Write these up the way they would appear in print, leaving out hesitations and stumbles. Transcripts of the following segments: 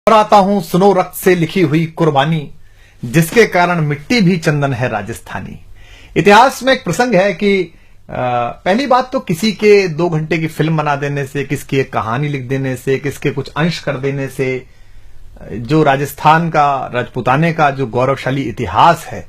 आता हूं सुनो रक्त से लिखी हुई कुर्बानी, जिसके कारण मिट्टी भी चंदन है राजस्थानी। इतिहास में एक प्रसंग है कि पहली बात तो किसी के 2 घंटे की फिल्म बना देने से, किसकी एक कहानी लिख देने से, किसके कुछ अंश कर देने से जो राजस्थान का, राजपूताने का जो गौरवशाली इतिहास है,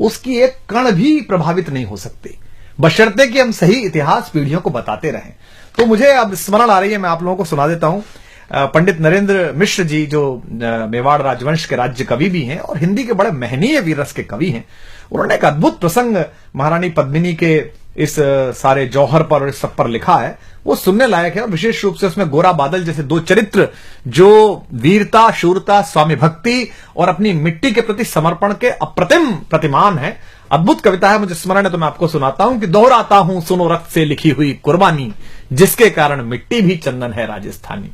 उसकी एक कण भी प्रभावित नहीं हो सकती, बशर्ते कि हम सही इतिहास पीढ़ियों को बताते रहें। तो मुझे अब स्मरण आ रही है, मैं आप लोगों को सुना देता हूं। पंडित नरेंद्र मिश्र जी, जो मेवाड़ राजवंश के राज्य कवि भी हैं और हिंदी के बड़े महनीय वीर रस के कवि हैं, उन्होंने एक अद्भुत प्रसंग महारानी पद्मिनी के इस सारे जौहर पर और इस सब पर लिखा है। वो सुनने लायक है और विशेष रूप से उसमें गोरा बादल जैसे 2 चरित्र जो वीरता, शूरता, स्वामी भक्ति और अपनी मिट्टी के प्रति समर्पण के अप्रतिम प्रतिमान है। अद्भुत कविता है, मुझे स्मरण है तो मैं आपको सुनाता हूं कि दोहराता हूं सुनो रक्त से लिखी हुई कुर्बानी, जिसके कारण मिट्टी भी चंदन है राजस्थानी।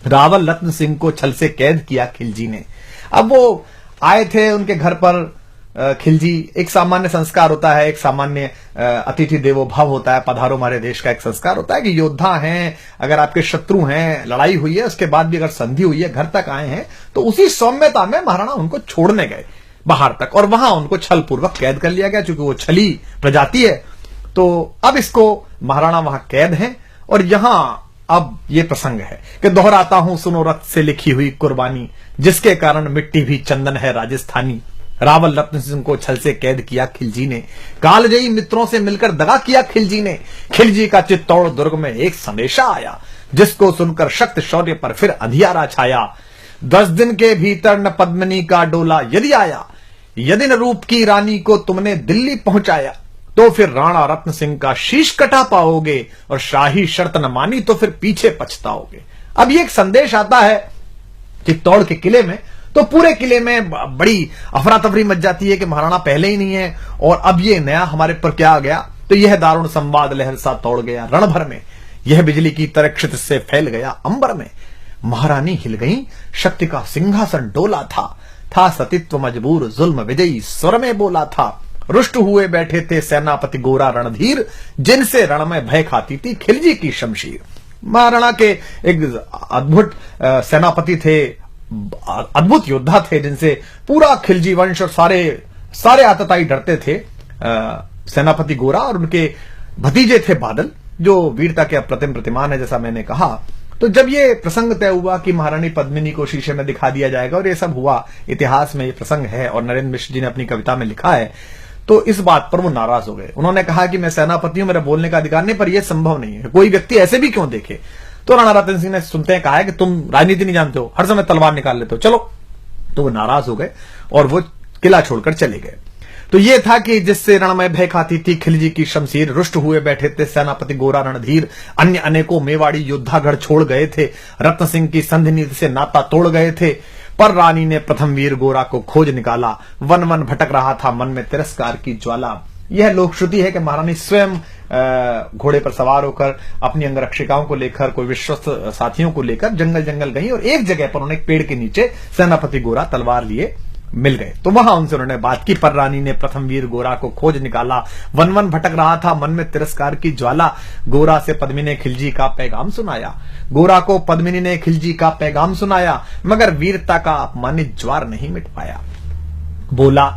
रावल रत्न सिंह को छल से कैद किया खिलजी ने। अब वो आए थे उनके घर पर खिलजी। एक सामान्य संस्कार होता है, एक सामान्य अतिथि देवो भव होता है, पधारो हमारे देश का एक संस्कार होता है कि योद्धा हैं, अगर आपके शत्रु हैं, लड़ाई हुई है, उसके बाद भी अगर संधि हुई है, घर तक आए हैं, तो उसी सौम्यता में महाराणा उनको छोड़ने गए बाहर तक और वहां उनको छल पूर्वक कैद कर लिया गया, क्योंकि वो छली प्रजाति है। तो अब इसको महाराणा वहां कैद हैं और यहां अब ये प्रसंग है कि दोहराता हूं सुनो रक्त से लिखी हुई कुर्बानी, जिसके कारण मिट्टी भी चंदन है राजस्थानी। रावल रत्न सिंह को छल से कैद किया खिलजी ने, कालजयी मित्रों से मिलकर दगा किया खिलजी ने। खिलजी का चित्तौड़ दुर्ग में एक संदेशा आया, जिसको सुनकर शक्त शौर्य पर फिर अंधियारा छाया। 10 दिन के भीतर न पद्मिनी का डोला यदि आया, यदि न रूप की रानी को तुमने दिल्ली पहुंचाया, तो फिर राणा रत्न सिंह का शीश कटा पाओगे और शाही शर्त न मानी तो फिर पीछे पछताओगे। अब ये एक संदेश आता है चित्तौड़ के किले में, तो पूरे किले में बड़ी अफरा तफरी मच जाती है कि महाराणा पहले ही नहीं है और अब ये नया हमारे पर क्या आ गया। तो यह दारुण संवाद लहर सा तोड़ गया रण भर में, यह बिजली की तरह क्षित से फैल गया अंबर में। महारानी हिल गई, शक्ति का सिंहासन डोला था सतीत्व मजबूर, जुल्म विजयी स्वर में बोला था। रुष्ट हुए बैठे थे सेनापति गोरा रणधीर, जिनसे रण में भय खाती थी खिलजी की शमशीर। महाराणा के एक अद्भुत सेनापति थे, अद्भुत योद्धा थे, जिनसे पूरा खिलजी वंश और सारे आतताई डरते थे। सेनापति गोरा और उनके भतीजे थे बादल, जो वीरता के अप्रतिम प्रतिमान है, जैसा मैंने कहा। तो जब ये प्रसंग तय हुआ कि महारानी पद्मिनी को शीशे में दिखा दिया जाएगा और ये सब हुआ, इतिहास में ये प्रसंग है और नरेंद्र मिश्र जी ने अपनी कविता में लिखा है, तो इस बात पर वो नाराज हो गए। उन्होंने कहा कि मैं सेनापति हूं, मेरा बोलने का अधिकार नहीं, पर यह संभव नहीं है, कोई व्यक्ति ऐसे भी क्यों देखे। तो राणा रतन सिंह ने सुनते हैं कहा है कि तुम राजनीति नहीं जानते हो, हर समय तलवार निकाल लेते हो, चलो। तो वो नाराज हो गए और वो किला छोड़कर चले गए। तो ये था कि जिससे रण में भय खाती थी खिलजी की शमशीर, रुष्ट हुए बैठे थे सेनापति गोरा रणधीर, अन्य अनेकों मेवाड़ी योद्धागढ़ छोड़ गए थे, रत्न सिंह की संधि नीति से नाता तोड़ गए थे। पर रानी ने प्रथम वीर गोरा को खोज निकाला, वन वन भटक रहा था मन में तिरस्कार की ज्वाला। यह लोक श्रुति है कि महारानी स्वयं घोड़े पर सवार होकर अपनी अंगरक्षिकाओं को लेकर, कोई विश्वस्त साथियों को लेकर जंगल जंगल गई और एक जगह पर उन्हें एक पेड़ के नीचे सेनापति गोरा तलवार लिए मिल गए। तो वहां उनसे उन्होंने बात की। पर रानी ने प्रथम वीर गोरा को खोज निकाला, वन वन भटक रहा था मन में तिरस्कार की ज्वाला। गोरा से पद्मिनी ने खिलजी का पैगाम सुनाया, गोरा को पद्मिनी ने खिलजी का पैगाम सुनाया, मगर वीरता का अपमानित ज्वार नहीं मिट पाया। बोला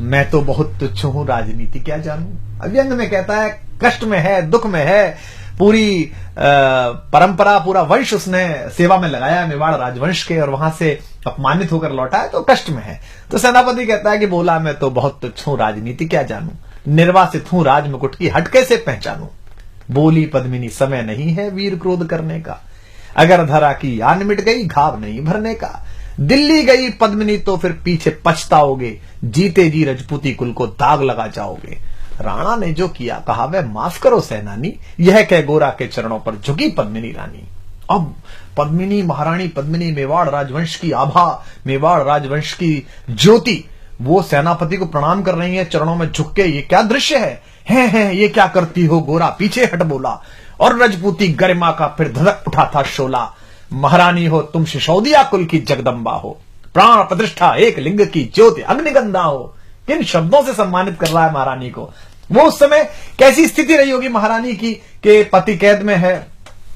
मैं तो बहुत तुच्छ हूं, राजनीति क्या जानूं। अव्यंग में कहता है कष्ट में है, दुख में है, पूरी परंपरा, पूरा वंश उसने सेवा में लगाया मेवाड़ राजवंश के और वहां से अपमानित होकर लौटा है, तो कष्ट में है। तो सेनापति कहता है कि बोला मैं तो बहुत तुच्छ हूं, राजनीति क्या जानूं, निर्वासित हूं राज मुकुट की हट कैसे पहचानूं। बोली पद्मिनी समय नहीं है वीर क्रोध करने का, अगर धरा की यान मिट गई घाव नहीं भरने का। दिल्ली गई पद्मिनी तो फिर पीछे पछताओगे, जीते जी रजपूती कुल को दाग लगा जाओगे। राणा ने जो किया कहा वह माफ करो सेनानी, यह कह गोरा के चरणों पर झुकी पद्मिनी रानी। अब पद्मिनी, महारानी पद्मिनी, मेवाड़ राजवंश की आभा, मेवाड़ राजवंश की ज्योति, वो सेनापति को प्रणाम कर रही है चरणों में झुक के। ये क्या दृश्य है ये क्या करती हो। गोरा पीछे हट बोला और रजपूती गरिमा का फिर धधक उठा था शोला। महारानी हो तुम सिसोदिया कुल की जगदम्बा हो, प्राण प्रतिष्ठा एक लिंग की ज्योति अग्निगंधा हो। किन शब्दों से सम्मानित कर रहा है महारानी को। वो उस समय कैसी स्थिति रही होगी महारानी की कि पति कैद में है,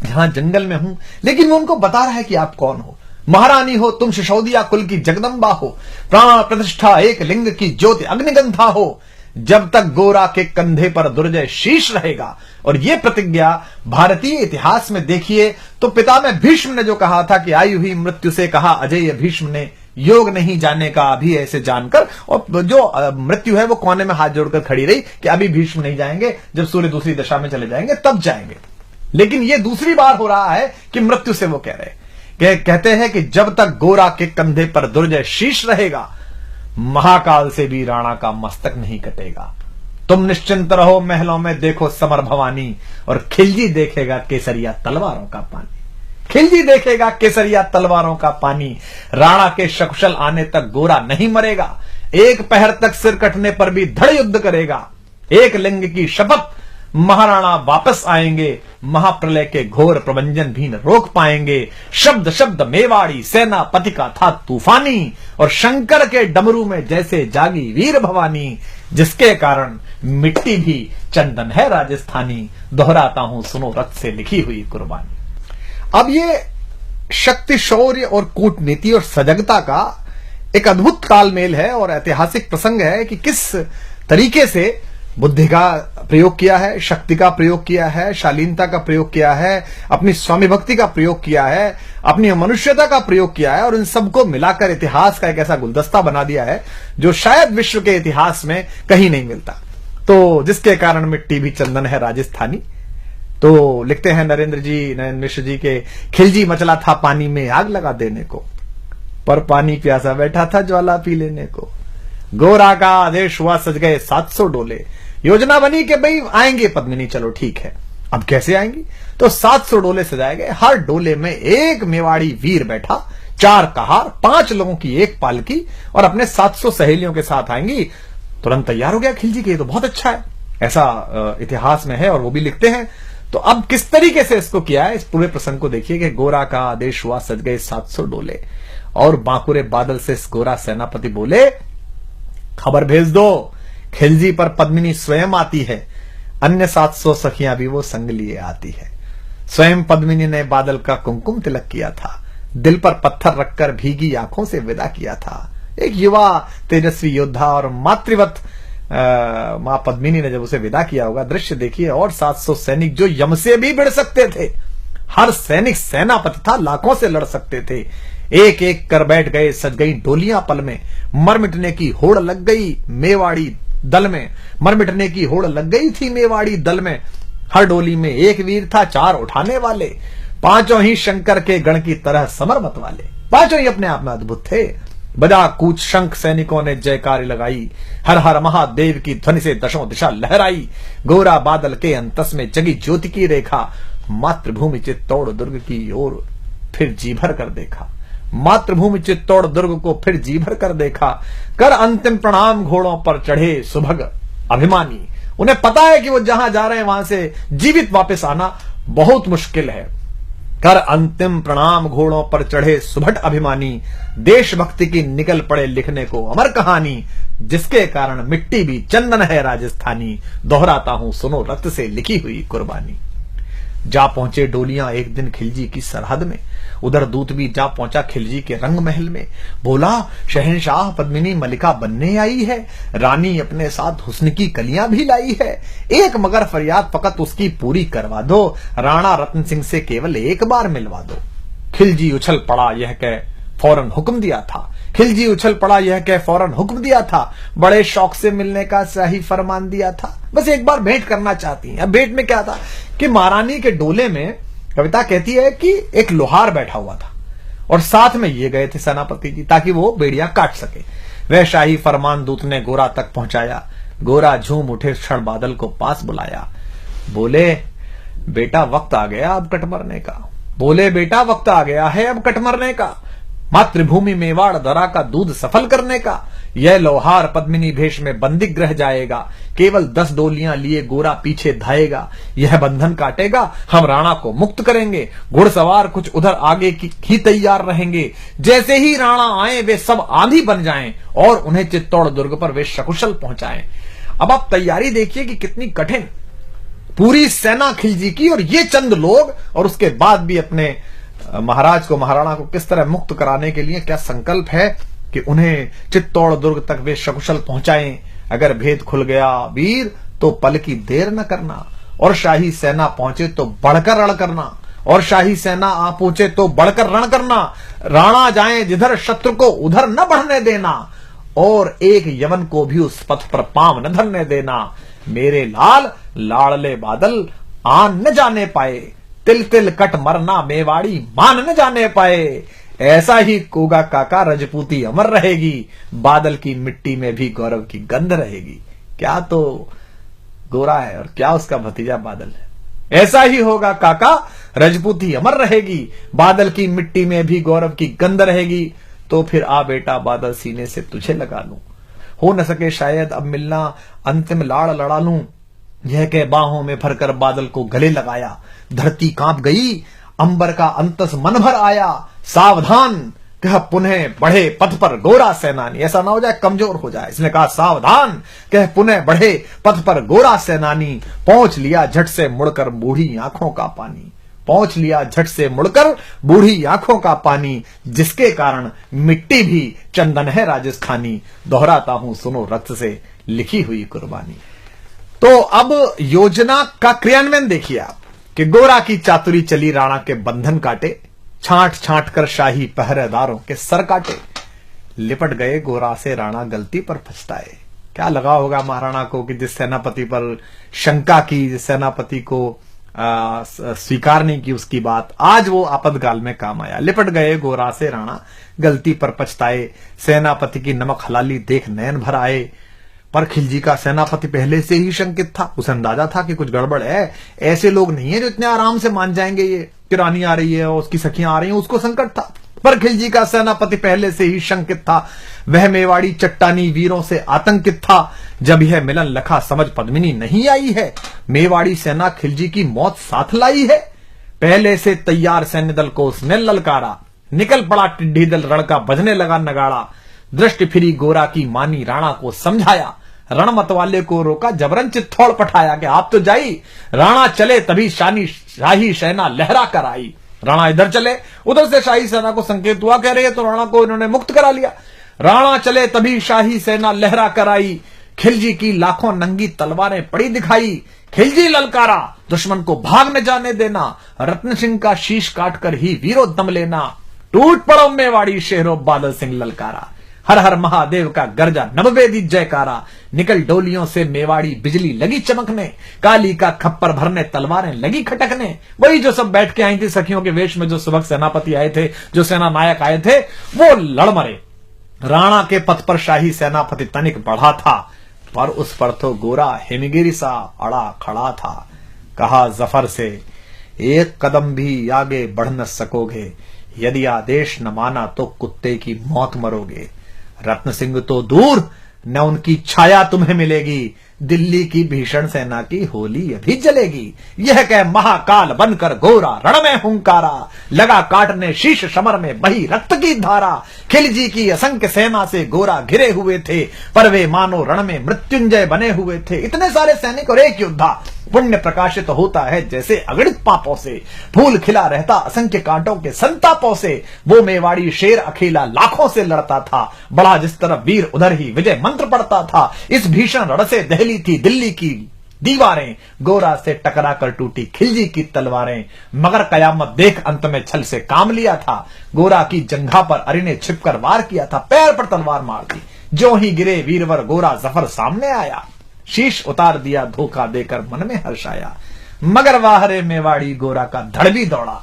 जहां जंगल में हूं, लेकिन वो उनको बता रहा है कि आप कौन हो। महारानी हो तुम सिसोदिया कुल की जगदम्बा हो, प्राण प्रतिष्ठा एक लिंग की ज्योति अग्निगंधा हो, जब तक गोरा के कंधे पर दुर्जय शीश रहेगा। और यह प्रतिज्ञा भारतीय इतिहास में देखिए तो पितामह भीष्म ने जो कहा था कि आई हुई मृत्यु से कहा अजय भीष्म ने, योग नहीं जाने का अभी ऐसे जानकर, और जो मृत्यु है वो कोने में हाथ जोड़कर खड़ी रही कि अभी भीष्म नहीं जाएंगे, जब सूर्य दूसरी दिशा में चले जाएंगे तब जाएंगे। लेकिन ये दूसरी बार हो रहा है कि मृत्यु से वो कह रहे, कहते हैं कि जब तक गोरा के कंधे पर दुर्जय शीश रहेगा, महाकाल से भी राणा का मस्तक नहीं कटेगा। तुम निश्चिंत रहो महलों में देखो समर भवानी, और खिलजी देखेगा केसरिया तलवारों का पानी। खिलजी देखेगा केसरिया तलवारों का पानी। राणा के सकुशल आने तक गोरा नहीं मरेगा, एक पहर तक सिर कटने पर भी धड़ युद्ध करेगा। एक लिंग की शपथ, महाराणा वापस आएंगे, महाप्रलय के घोर प्रबंजन भी न रोक पाएंगे। शब्द शब्द मेवाड़ी सेनापति का था तूफानी, और शंकर के डमरू में जैसे जागी वीर भवानी, जिसके कारण मिट्टी भी चंदन है राजस्थानी। दोहराता हूं सुनो रक्त से लिखी हुई कुर्बानी। अब ये शक्ति, शौर्य और कूटनीति और सजगता का एक अद्भुत तालमेल है और ऐतिहासिक प्रसंग है कि किस तरीके से बुद्धि का प्रयोग किया है, शक्ति का प्रयोग किया है, शालीनता का प्रयोग किया है, अपनी स्वामी भक्ति का प्रयोग किया है, अपनी मनुष्यता का प्रयोग किया है, और इन सबको मिलाकर इतिहास का एक ऐसा गुलदस्ता बना दिया है जो शायद विश्व के इतिहास में कहीं नहीं मिलता। तो जिसके कारण मिट्टी भी चंदन है राजस्थानी। तो लिखते हैं नरेंद्र मिश्र जी के, खिलजी मचला था पानी में आग लगा देने को, पर पानी प्यासा बैठा था ज्वाला पी लेने को। गोरा का आदेश हुआ सज गए 700 डोले, योजना बनी कि भाई आएंगे पद्मिनी, चलो ठीक है। अब कैसे आएंगी? तो 700 डोले सजाए गए, हर डोले में एक मेवाड़ी वीर बैठा, 4 कहार, 5 लोगों की एक पालकी, और अपने 700 सहेलियों के साथ आएंगी। तुरंत तैयार हो गया खिलजी के, ये तो बहुत अच्छा है, ऐसा इतिहास में है और वो भी लिखते हैं। तो अब किस तरीके से इसको किया है, इस पूरे प्रसंग को देखिए कि गोरा का आदेश हुआ सज गए 700 डोले, और बांकुरे बादल से गोरा सेनापति बोले खबर भेज दो, खिलजी पर पद्मिनी स्वयं आती है, अन्य 700 सखियां भी वो संग लिए आती है। स्वयं पद्मिनी ने बादल का कुमकुम तिलक किया था, दिल पर पत्थर रखकर भीगी आंखों से विदा किया था। एक युवा तेजस्वी योद्धा और मातृवत मां पद्मिनी ने जब उसे विदा किया होगा, दृश्य देखिए। और 700 सैनिक जो यम से भी भिड़ सकते थे, हर सैनिक सेनापति था, लाखों से लड़ सकते थे, एक एक कर बैठ गए, सज गई डोलियां पल में, मर मिटने की होड़ लग गई मेवाड़ी दल में, मर मिटने की होड़ लग गई थी मेवाड़ी दल में। हर डोली में एक वीर था, 4 उठाने वाले, 5 ही शंकर के गण की तरह समर मत वाले, 5 ही अपने आप में अद्भुत थे। बजा कूच शंख सैनिकों ने जयकारी लगाई, हर हर महादेव की ध्वनि से दशों दिशा लहराई। गोरा बादल के अंतस में जगी ज्योति की रेखा, मातृभूमि चित्तौड़ दुर्ग की ओर फिर जी भर कर देखा, मातृभूमि चित्तौड़ दुर्ग को फिर जी भर कर देखा। कर अंतिम प्रणाम घोड़ों पर चढ़े सुभग अभिमानी, उन्हें पता है कि वो जहां जा रहे हैं वहां से जीवित वापस आना बहुत मुश्किल है। कर अंतिम प्रणाम घोड़ों पर चढ़े सुभट अभिमानी, देशभक्ति की निकल पड़े लिखने को अमर कहानी, जिसके कारण मिट्टी भी चंदन है राजस्थानी। दोहराता हूं सुनो रक्त से लिखी हुई कुर्बानी। जा पहुंचे डोलियां एक दिन खिलजी की सरहद में, उधर दूत भी जा पहुंचा खिलजी के रंग महल में। बोला शहंशाह पद्मिनी मलिका बनने आई है, रानी अपने साथ हुस्न की कलियां भी लाई है, एक मगर फरियाद फकत उसकी पूरी करवा दो, राणा रतन सिंह से केवल एक बार मिलवा दो। खिलजी उछल पड़ा यह कह फौरन हुक्म दिया था, खिलजी उछल पड़ा यह कह फौरन हुक्म दिया था, बड़े शौक से मिलने का सही फरमान दिया था। बस एक बार भेंट करना चाहती हैं। अब भेंट में क्या था कि महारानी के डोले में कविता कहती है कि एक लोहार बैठा हुआ था और साथ में ये गए थे सेनापति जी, ताकि वो बेड़ियां काट सके। वह शाही फरमान दूत ने गोरा तक पहुंचाया, गोरा झूम उठे क्षण बादल को पास बुलाया। बोले बेटा वक्त आ गया अब कट मरने का, बोले बेटा वक्त आ गया है अब कट मरने का, मातृभूमि मेवाड़ दरा का दूध सफल करने का। यह लोहार पद्मिनी भेष में बंदी ग्रह जाएगा, केवल 10 डोलियां लिए गोरा पीछे धाएगा, यह बंधन काटेगा हम राणा को मुक्त करेंगे, घुड़सवार कुछ उधर आगे की ही तैयार रहेंगे, जैसे ही राणा आए वे सब आंधी बन जाएं और उन्हें चित्तौड़ दुर्ग पर वे सकुशल पहुंचाएं। अब आप तैयारी देखिए कि कितनी कठिन, पूरी सेना खिलजी की और ये चंद लोग, और उसके बाद भी अपने महाराज को, महाराणा को किस तरह मुक्त कराने के लिए क्या संकल्प है कि उन्हें चित्तौड़ दुर्ग तक वे सकुशल पहुंचाएं। अगर भेद खुल गया वीर तो पल की देर न करना, और शाही सेना पहुंचे तो बढ़कर रण करना, और शाही सेना आ पहुंचे तो बढ़कर रण करना। राणा जाए जिधर शत्रु को उधर न बढ़ने देना, और एक यवन को भी उस पथ पर पांव न धरने देना। मेरे लाल लाड़ले बादल आन न जाने पाए, तिल तिल कट मरना मेवाड़ी मान न जाने पाए। ऐसा ही कोगा काका रजपूती अमर रहेगी, बादल की मिट्टी में भी गौरव की गंध रहेगी। क्या तो गोरा है और क्या उसका भतीजा बादल है। ऐसा ही होगा काका, रजपूती अमर रहेगी, बादल की मिट्टी में भी गौरव की गंध रहेगी। तो फिर आ बेटा बादल सीने से तुझे लगा लूं, हो न सके शायद अब मिलना, अंतिम लाड़ लड़ा लूं। यह कह बाहों में भरकर बादल को गले लगाया। धरती कांप गई, अंबर का अंतस मन भर आया। सावधान कह पुनः बढ़े पथ पर गोरा सेनानी। ऐसा ना हो जाए कमजोर हो जाए, इसने कहा सावधान कह पुनः बढ़े पथ पर गोरा सेनानी। पहुंच लिया झट से मुड़कर बूढ़ी आंखों का पानी, पहुंच लिया झट से मुड़कर बूढ़ी आंखों का पानी। जिसके कारण मिट्टी भी चंदन है राजस्थानी, दोहराता हूं सुनो रक्त से लिखी हुई कुर्बानी। तो अब योजना का क्रियान्वयन देखिए आप कि गोरा की चातुरी चली, राणा के बंधन काटे, छांट छांट कर शाही पहरेदारों के सर काटे। लिपट गए गोरा से राणा गलती पर पछताए। क्या लगा होगा महाराणा को कि जिस सेनापति पर शंका की, जिस सेनापति को स्वीकार नहीं की उसकी बात, आज वो आपातकाल में काम आया। लिपट गए गोरा से राणा गलती पर पछताए, सेनापति की नमक हलाली देख नयन भर आए। पर खिलजी का सेनापति पहले से ही शंकित था, उसे अंदाजा था कि कुछ गड़बड़ है। ऐसे लोग नहीं है जो इतने आराम से मान जाएंगे ये कि रानी आ रही है और उसकी सखियां आ रही हैं, उसको संकट था। पर खिलजी का सेनापति पहले से ही शंकित था, वह मेवाड़ी चट्टानी वीरों से आतंकित था। जब यह मिलन लखा समझ पद्मिनी नहीं आई है, मेवाड़ी सेना खिलजी की मौत साथ लाई है। पहले से तैयार सैन्य दल को उसने ललकारा, निकल पड़ा टिड्डी दल, रण का बजने लगा नगाड़ा। दृष्टि फिरी गोरा की मानी, राणा को समझाया, रण मतवाले को रोका, जबरन चित्तौड़ पठाया कि आप तो जाई। राणा चले तभी शाही सेना लहरा कर आई। राणा इधर चले, उधर से शाही सेना को संकेत हुआ, कह रहे हैं तो राणा को इन्होंने मुक्त करा लिया। राणा चले तभी शाही सेना लहरा कर आई। खिलजी की लाखों नंगी तलवारें पड़ी दिखाई। खिलजी ललकारा, दुश्मन को भाग न जाने देना, रत्न सिंह का शीश काटकर ही वीरो दम लेना। टूट पड़ो मेवाड़ी शेरो, बादल सिंह ललकारा। हर हर महादेव का गर्जा, नववेदी जयकारा। निकल डोलियों से मेवाड़ी बिजली लगी चमकने, काली का खप्पर भरने तलवारें लगी खटकने। वही जो सब बैठ के आई थी सखियों के वेश में, जो सुबह सेनापति आए थे, जो सेना नायक आए थे, वो लड़ मरे। राणा के पथ पर शाही सेनापति तनिक बढ़ा था, पर उस पर तो गोरा हिमगिरी सा अड़ा खड़ा था। कहा जफर से, एक कदम भी आगे बढ़ न सकोगे, यदि आदेश न माना तो कुत्ते की मौत मरोगे। रत्न सिंह तो दूर, न उनकी छाया तुम्हें मिलेगी, दिल्ली की भीषण सेना की होली अभी जलेगी। यह कह महाकाल बनकर गोरा रण में हुंकारा, लगा काटने शीश समर में बही रक्त की धारा। खिलजी की असंख्य सेना से गोरा घिरे हुए थे, पर वे मानो रण में मृत्युंजय बने हुए थे। इतने सारे सैनिक और एक योद्धा, पुण्य प्रकाशित होता है जैसे अगणित पापों से, फूल खिला रहता असंख्य कांटों के संतापों से। वो मेवाड़ी शेर अकेला लाखों से लड़ता था, बढ़ा जिस तरफ वीर उधर ही विजय मंत्र पड़ता था। इस भीषण रण से दहली थी दिल्ली की दीवारें, गोरा से टकरा कर टूटी खिलजी की तलवारें। मगर कयामत देख अंत में छल से काम लिया था, गोरा की जंघा पर अरि ने छिपकर वार किया था, पैर पर तलवार मार दी। जो ही गिरे वीरवर गोरा जफर सामने आया, शीश उतार दिया धोखा देकर मन में हर्ष आया। मगर वाहरे मेवाड़ी गोरा का धड़ भी दौड़ा,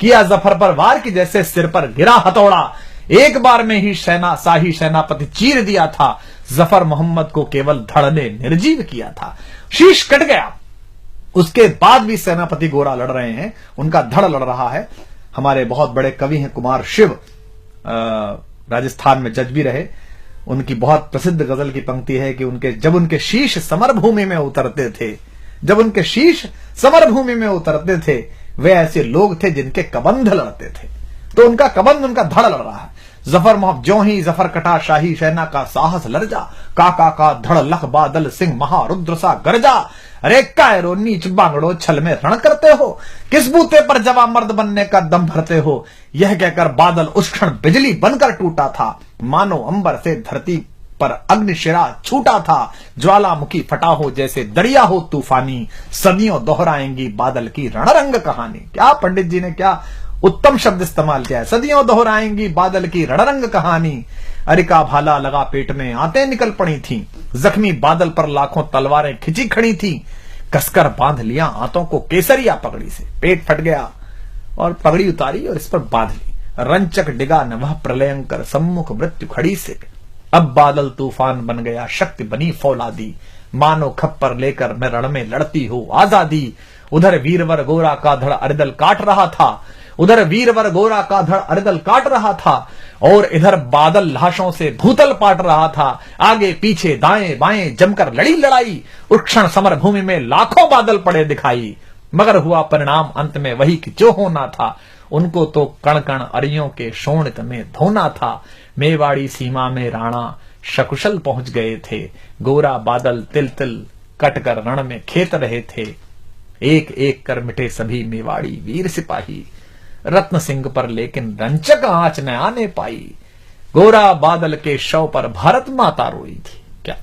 किया जफर पर वार की जैसे सिर पर गिरा हथौड़ा। एक बार में ही शाही सेनापति चीर दिया था, जफर मोहम्मद को केवल धड़ ने निर्जीव किया था। शीश कट गया, उसके बाद भी सेनापति गोरा लड़ रहे हैं, उनका धड़ लड़ रहा है। हमारे बहुत बड़े कवि हैं कुमार शिव, राजस्थान में जज भी रहे। उनकी बहुत प्रसिद्ध गजल की पंक्ति है कि जब उनके शीश समर भूमि में उतरते थे, जब उनके शीश समर भूमि में उतरते थे, वे ऐसे लोग थे जिनके कबंध लड़ते थे। तो उनका कबंध, उनका धड़ लड़ रहा है। जफर मोहम्मद ज्यों ही जफर कटा, शाही सेना का साहस लर्जा। काका का धड़ लख बादल सिंह महारुद्र सा गरजा। अरे कायरो नीच बांगड़ो छल में रण करते हो, किस बूते पर जवा मर्द बनने का दम भरते हो। यह कहकर बादल उस क्षण बिजली बनकर टूटा था, मानो अंबर से धरती पर अग्निशिरा छूटा था। ज्वालामुखी फटा हो जैसे दरिया हो तूफानी, सदियों दोहराएंगी बादल की रणरंग कहानी। क्या पंडित जी ने क्या उत्तम शब्द इस्तेमाल किया है, सदियों दोहराएंगी बादल की रणरंग कहानी। अरिका भाला लगा पेट में आंतें निकल पड़ी थी, जख्मी बादल पर लाखों तलवारें खिंची खड़ी थी। कसकर बांध लिया आंतों को केसरिया पगड़ी से, पेट फट गया और पगड़ी उतारी और इस पर बांध ली। रंचक डिगा न वह प्रलयंकर सम्मुख मृत्यु खड़ी से। अब बादल तूफान बन गया, शक्ति बनी फौलादी, मानो खप्पर लेकर मैं रण में लड़ती हो आजादी। उधर वीरवर गोरा का धड़ अरिदल काट रहा था, उधर वीरवर गोरा का धड़ अरिदल काट रहा था, और इधर बादल लाशों से भूतल पाट रहा था। आगे पीछे दाएं बाएं जमकर लड़ी लड़ाई, उस क्षण समर भूमि में लाखों बादल पड़े दिखाई। मगर हुआ परिणाम अंत में वही कि जो होना था, उनको तो कण कण अरियों के शोणित में धोना था। मेवाड़ी सीमा में राणा सकुशल पहुंच गए थे, गोरा बादल तिल तिल कटकर रण में खेत रहे थे। एक एक कर मिटे सभी मेवाड़ी वीर सिपाही, रत्न सिंह पर लेकिन रंचक आंच न आने पाई। गोरा बादल के शव पर भारत माता रोई थी। क्या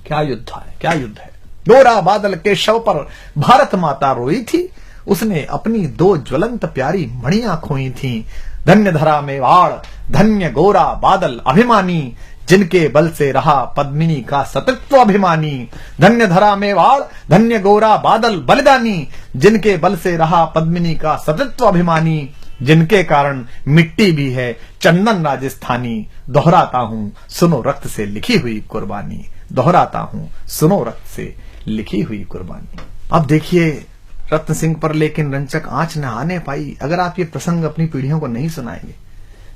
क्या युद्ध है, क्या युद्ध है। गोरा बादल के शव पर भारत माता रोई थी, उसने अपनी दो ज्वलंत प्यारी मणियां खोई थी। धन्य धरा मेवाड़, धन्य गोरा बादल अभिमानी, जिनके बल से रहा पद्मिनी का सतत्व अभिमानी। धन्य धरा मेवाड़, धन्य गोरा बादल बलिदानी, जिनके बल से रहा पद्मिनी का सतत्व अभिमानी। जिनके कारण मिट्टी भी है चंदन राजस्थानी, दोहराता हूं सुनो रक्त से लिखी हुई कुर्बानी। दोहराता हूं सुनो रक्त से लिखी हुई कुर्बानी। अब देखिए रत्न सिंह पर लेकिन रंचक आंच न आने पाई। अगर आप ये प्रसंग अपनी पीढ़ियों को नहीं सुनाएंगे,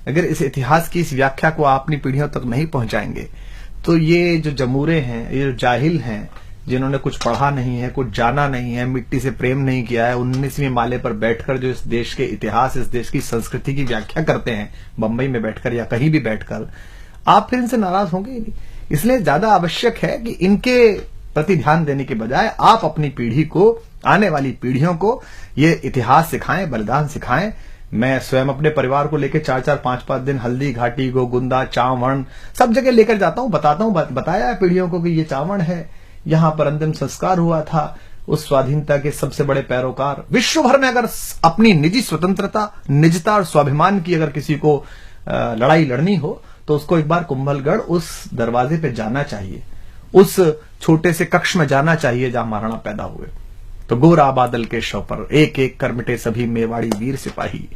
अगर इस इतिहास की इस व्याख्या को आप अपनी पीढ़ियों तक नहीं पहुंचाएंगे, तो ये जो जमूरे हैं, ये जो जाहिल हैं, जिन्होंने कुछ पढ़ा नहीं है, कुछ जाना नहीं है, मिट्टी से प्रेम नहीं किया है, 19वीं माले पर बैठकर जो इस देश के इतिहास, इस देश की संस्कृति की व्याख्या करते हैं, बंबई में बैठकर या कहीं भी बैठकर, आप फिर इनसे नाराज होंगे ही नहीं। इसलिए ज्यादा आवश्यक है कि इनके प्रति ध्यान देने के बजाय आप अपनी पीढ़ी को, आने वाली पीढ़ियों को ये इतिहास सिखाएं, बलिदान सिखाएं। मैं स्वयं अपने परिवार को लेकर 4-4, 5-5 दिन हल्दी घाटी, गोगुंदा, चावण सब जगह लेकर जाता हूं, बताता हूं, बताया है पीढ़ियों को कि ये चावण है, यहां पर अंतिम संस्कार हुआ था उस स्वाधीनता के सबसे बड़े पैरोकार। विश्व भर में अगर अपनी निजी स्वतंत्रता, निजता और स्वाभिमान की अगर किसी को लड़ाई लड़नी हो, तो उसको एक बार कुंभलगढ़ उस दरवाजे पे जाना चाहिए, उस छोटे से कक्ष में जाना चाहिए जहां महाराणा पैदा हुए। तो गोरा बादल के शव पर एक एक कर मिटे सभी मेवाड़ी वीर सिपाही,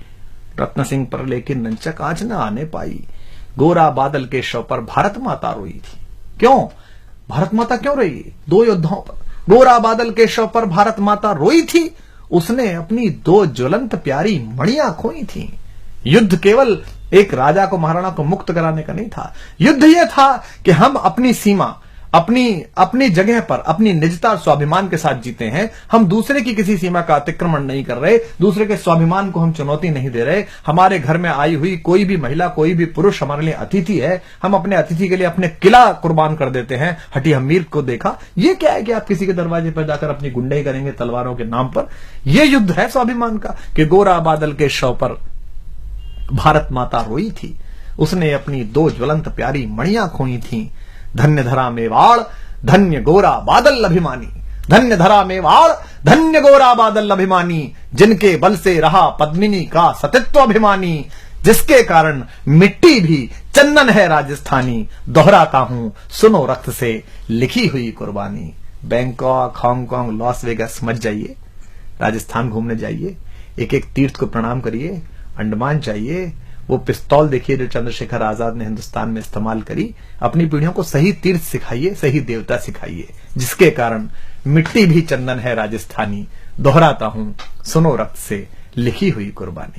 रत्न सिंह पर लेकिन रंचक आंच न आने पाई। गोरा बादल के शव पर भारत माता रोई थी। क्यों भारत माता क्यों रोई? दो योद्धाओं पर। गोरा बादल के शव पर भारत माता रोई थी, उसने अपनी दो ज्वलंत प्यारी मणियां खोई थी। युद्ध केवल एक राजा को, महाराणा को मुक्त कराने का नहीं था। युद्ध यह था कि हम अपनी सीमा, अपनी जगह पर अपनी निजता और स्वाभिमान के साथ जीते हैं। हम दूसरे की किसी सीमा का अतिक्रमण नहीं कर रहे, दूसरे के स्वाभिमान को हम चुनौती नहीं दे रहे। हमारे घर में आई हुई कोई भी महिला, कोई भी पुरुष हमारे लिए अतिथि है, हम अपने अतिथि के लिए अपने किला कुर्बान कर देते हैं। हटी हमीर को देखा, ये क्या है कि आप किसी के दरवाजे पर जाकर अपनी गुंडई करेंगे तलवारों के नाम पर। यह युद्ध है स्वाभिमान का कि गोरा बादल के शव पर भारत माता रोई थी, उसने अपनी दो ज्वलंत प्यारी मणियां खोई थी। धन्य धरा मेवाड़, धन्य गोरा बादल अभिमानी, धन्य धरा मेवाड़, धन्य गोरा बादल अभिमानी, जिनके बल से रहा पद्मिनी का सतित्व अभिमानी, जिसके कारण मिट्टी भी चंदन है राजस्थानी। दोहराता हूं सुनो रक्त से लिखी हुई कुर्बानी। बैंकॉक, हांगकांग, लॉस वेगस मत जाइए, राजस्थान घूमने जाइए, एक एक तीर्थ को प्रणाम करिए। अंडमान जाइए, वो पिस्तौल देखिए जो चंद्रशेखर आजाद ने हिंदुस्तान में इस्तेमाल करी। अपनी पीढ़ियों को सही तीर्थ सिखाइए, सही देवता सिखाइए, जिसके कारण मिट्टी भी चंदन है राजस्थानी। दोहराता हूं सुनो रक्त से लिखी हुई कुर्बानी।